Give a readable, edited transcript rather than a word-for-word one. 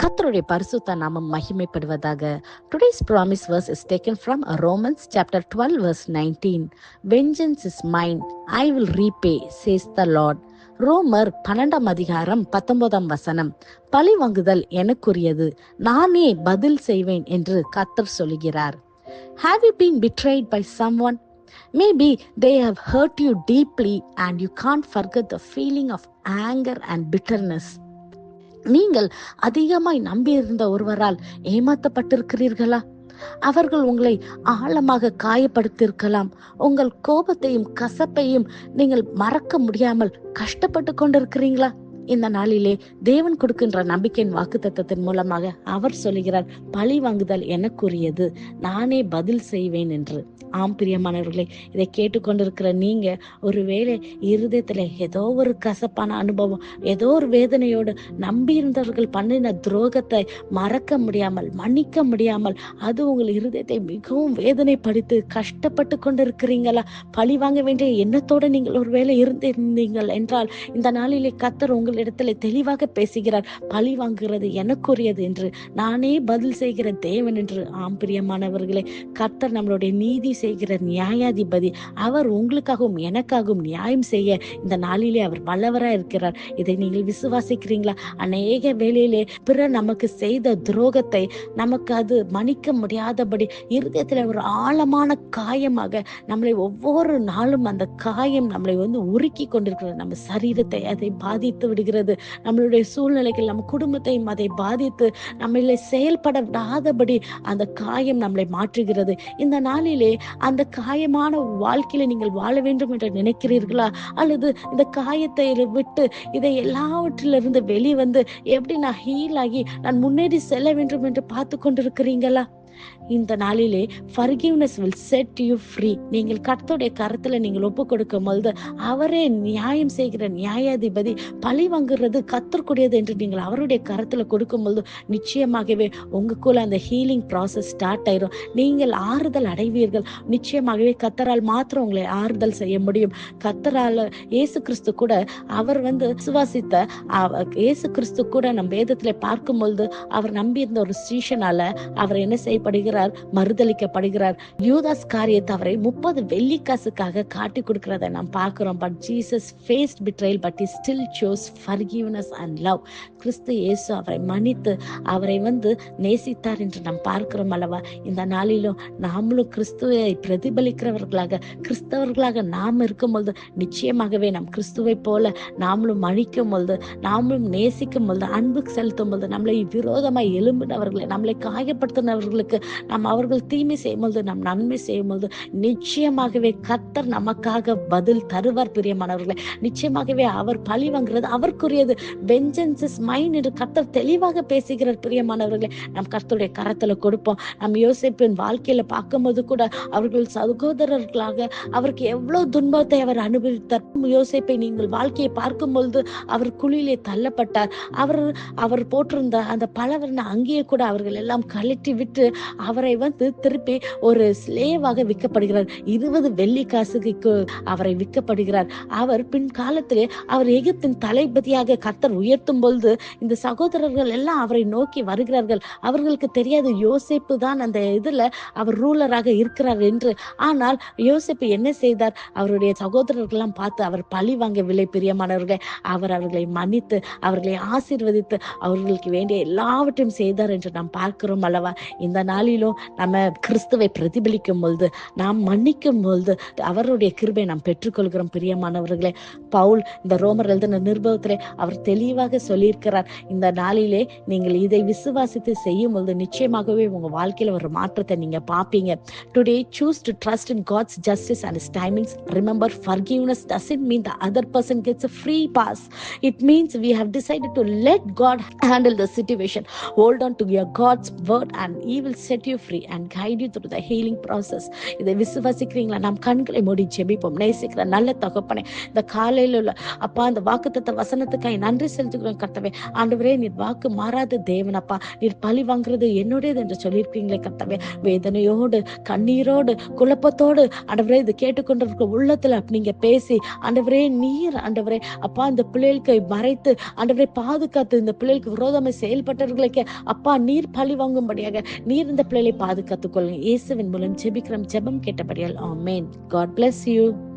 கர்த்தருடைய பரிசுத்த நாமம் மகிமைப்படுவதாக. Today's promise verse is taken from Romans chapter 12 verse 19. Vengeance is mine, I will repay, says the Lord. ரோமர் 12 அதிகாரம் 19 வசனம். பழி வாங்குதல் எனக்குரியது, நானே பதில் செய்வேன் என்று கர்த்தர் சொல்கிறார். Have you been betrayed by someone? Maybe they have hurt you deeply and you can't forget the feeling of anger and bitterness. நீங்கள் அதிகமாய் நம்பியிருந்த ஒருவரால் ஏமாற்றப்பட்டிருக்கிறீர்களா? அவர்கள் உங்களை ஆழமாக காயப்படுத்தியிருக்கலாம். உங்கள் கோபத்தையும் கசப்பையும் நீங்கள் மறக்க முடியாமல் கஷ்டப்பட்டு கொண்டிருக்கிறீங்களா? இந்த நாளிலே தேவன் கொடுக்கின்ற நம்பிக்கையின் வாக்குத்தத்தத்தின் மூலமாக அவர் சொல்லுகிறார், பழி வாங்குதல் எனக்குரியது, நானே பதில் செய்வேன் என்று. ஆம் பிரியமானவர்களே, இதை கேட்டுக்கொண்டிருக்கிற நீங்க ஒருவேளை இருதயத்துல ஏதோ ஒரு கசப்பான அனுபவம், ஏதோ ஒரு வேதனையோடு நம்பியிருந்தவர்கள் பண்ணின துரோகத்தை மறக்க முடியாமல் மன்னிக்க முடியாமல் அது உங்கள் இருதயத்தை மிகவும் வேதனைப்படுத்தி கஷ்டப்பட்டு கொண்டிருக்கிறீங்களா? பழி வாங்க வேண்டிய எண்ணத்தோடு நீங்கள் ஒருவேளை இருந்திருந்தீங்கள் என்றால் இந்த நாளிலே கர்த்தர் உங்களிடத்துல தெளிவாக பேசுகிறார். பழி வாங்குகிறது எனக்குரியது என்று, நானே பதில் செய்கிற தேவன் என்று. ஆம் பிரியமானவர்களே, கர்த்தர் நம்மளுடைய நீதி செய்கிற நியாயாதிபதி. அவர் உங்களுக்காகவும் எனக்காகவும் நியாயம் செய்ய இந்த நாளிலே அவர் வல்லவராய் இருக்கிறார். இதை நீங்கள் விசுவாசிக்கிறீங்களா? அநேக வேளையிலே பிறர் நமக்கு செய்த துரோகத்தை நமக்கு அது மன்னிக்க முடியாதபடி இருதயத்துல ஒரு ஆழமான காயமாக நம்மளை ஒவ்வொரு நாளும் அந்த காயம் நம்மளை உருக்கி கொண்டிருக்கிறது. நம்ம சரீரத்தை அதை பாதித்து விடுகிறது. நம்மளுடைய சூழ்நிலைகள் நம்ம குடும்பத்தையும் அதை பாதித்து நம்மளை செயல்பட விடாதபடி அந்த காயம் நம்மளை மாற்றுகிறது. இந்த நாளிலே அந்த காயமான வாழ்க்கையில நீங்கள் வாழ வேண்டும் என்று நினைக்கிறீர்களா? அல்லது இந்த காயத்தை விட்டு இதை எல்லாவற்றிலிருந்து வெளிவந்து எப்படி நான் ஹீல் ஆகி நான் முன்னேறி செல்ல வேண்டும் என்று பார்த்து கொண்டிருக்கிறீங்களா? இந்த நாளிலே forgiveness will set you free. நீங்கள் கர்த்தருடைய கரத்துல நீங்கள் ஒப்பு கொடுக்கும் பொழுது அவரே நியாயம் செய்கிற நியாயாதிபதி. பழி வாங்குறது கர்த்தருடையது என்று நீங்கள் அவருடைய கரத்துல கொடுக்கும் பொழுது நிச்சயமாகவே உங்களுக்குள்ள அந்த ஹீலிங் ப்ராசஸ் ஸ்டார்ட் ஆயிரும். நீங்கள் ஆறுதல் அடைவீர்கள். நிச்சயமாகவே கர்த்தரால் மாத்திரம் உங்களை ஆறுதல் செய்ய முடியும். கர்த்தரால இயேசு கிறிஸ்து கூட அவர் விசுவாசித்த இயேசு கிறிஸ்து கூட நம் வேதத்துல பார்க்கும் பொழுது அவர் நம்பியிருந்த ஒரு சீஷனால அவர் என்ன செய்யப்படுகிறார்? மறுதளிக்கப்படுகிறார். யூதாஸ் காரியத்தை அவரை 30 வெள்ளிக்காசுக்காக காட்டி கொடுக்கிறத நாம் பார்க்கிறோம். But Jesus faced betrayal but he still chose forgiveness and love. கிறிஸ்து இயேசு அவரை மன்னித்து அவரை நேசித்தார் என்று நாம் பார்க்கிறோம் அல்லவா? இந்த நாளிலும் நாமளும் கிறிஸ்துவை பிரதிபலிக்கிறவர்களாக கிறிஸ்தவர்களாக நாம் இருக்கும் பொழுது நிச்சயமாகவே நாம் கிறிஸ்துவை போல நாமளும் மன்னிக்கும் பொழுது, நாமளும் நேசிக்கும் பொழுது, அன்பு செலுத்தும் பொழுது, நம்மளை விரோதமாய் எழும்பினவர்களை, நம்மளை காயப்படுத்தினவர்களுக்கு நாம் அவர்கள் தீமை செய்யும் பொழுது நாம் நன்மை செய்யும் பொழுது நிச்சயமாகவே கர்த்தர் நமக்காக பதில் தருவார். பிரியமானவர்களே, நிச்சயமாகவே அவர் பழி வாங்குறது அவருக்குரியது. வெஞ்சன்ஸ் இஸ் மைன் என்று கர்த்தர் தெளிவாக பேசுகிறார். பிரியமானவர்களே, நம் கர்த்தருடைய கரத்துல கொடுப்போம். நம் யோசேப்பின் வாழ்க்கையில பார்க்கும்போது கூட அவர்கள் சகோதரர்களாக அவருக்கு எவ்வளவு துன்பத்தை அவர் அனுபவித்தார். யோசேப்பை நீங்கள் வாழ்க்கையை பார்க்கும் பொழுது அவர் குழியிலே தள்ளப்பட்டார். அவர் போட்டிருந்த அந்த பலவர்ண அங்கேயே கூட அவர்கள் எல்லாம் கழட்டி விட்டு அவரை திருப்பி ஒரு ஸ்லேவாக விற்கப்படுகிறார். 20 வெள்ளிக்காசுக்கு அவரை விற்கப்படுகிறார். அவர் பின் காலத்திலே அவர் எகிப்தின் தளபதியாக கர்த்தர் உயர்த்தும் பொழுது இந்த சகோதரர்கள் எல்லாம் அவரை நோக்கி வருகிறார்கள். அவர்களுக்கு தெரியாது யோசேப்பு தான் அந்த இதுல அவர் ரூலராக இருக்கிறார் என்று. ஆனால் யோசேப்பு என்ன செய்தார்? அவருடைய சகோதரர்கள் எல்லாம் பார்த்து அவர் பழி வாங்கவில்லை. பிரியமானவர்களே, அவர் அவர்களை மன்னித்து அவர்களை ஆசீர்வதித்து அவர்களுக்கு வேண்டிய எல்லாவற்றையும் செய்தார் என்று நாம் பார்க்கிறோம் அல்லவா? இந்த நாளிலும் நம்ம கிறிஸ்துவை பிரதிபலிக்கும் பொழுது, நாம் மன்னிக்கும் பொழுது அவருடைய கிருபை நாம் பெற்றுக்கொள்கிறோம். பிரியமானவர்களே, பவுல் இந்த ரோமர் எழுதின நிருபத்திலே அவர் தெளிவாக சொல்லியிருக்கிறார், இந்த நாளிலே நீங்கள் இதை விசுவாசித்து செய்யும் பொழுது நிச்சயமாகவே உங்க வாழ்க்கையில ஒரு மாற்றத்தை நீங்க பார்ப்பீங்க. Today choose to trust in God's justice and his timings. Remember, forgiveness doesn't mean the other person gets a free pass. It means we have decided to let God handle the situation. Hold on to your God's word and he will set you free and guide you through the healing process. இதை விசுவாசிக்கிறீங்களா? நாம் கண்களை மூடி ஜெபிப்போம். நேசிக்கிற நல்ல தகப்பனே, இந்த காலையில உள்ள அப்பா அந்த வாக்குத்தத்த வசனத்துக்காய் நன்றி செலுத்துகிறோம் கர்த்தாவே. ஆண்டவரே, நீர் வாக்கு மாறாத தேவன் அப்பா. நீர் பழி வாங்குறது என்னுடையது என்று சொல்லியிருக்கீங்களே கர்த்தாவே. வேதனையோடு, கண்ணீரோடு, குழப்பத்தோடு ஆண்டவரே இது கேட்டுக்கொண்டிருக்க உள்ளத்துல நீங்க பேசி ஆண்டவரே, நீர் ஆண்டவரே அப்பா இந்த பிள்ளைகளுக்கு மறைத்து ஆண்டவரே பாதுகாத்து, இந்த பிள்ளைகளுக்கு விரோதமாக செயல்பட்டவர்களுக்கு அப்பா நீர் பழி வாங்கும்படியாக நீர் இந்த பிள்ளைகளை பாதுகாத்துக் கொள்ளுங்க. இயேசுவின் மூலம் ஜெபிக்கிறோம். ஜெபம் கேட்டபடியால் ஆமென். God bless you.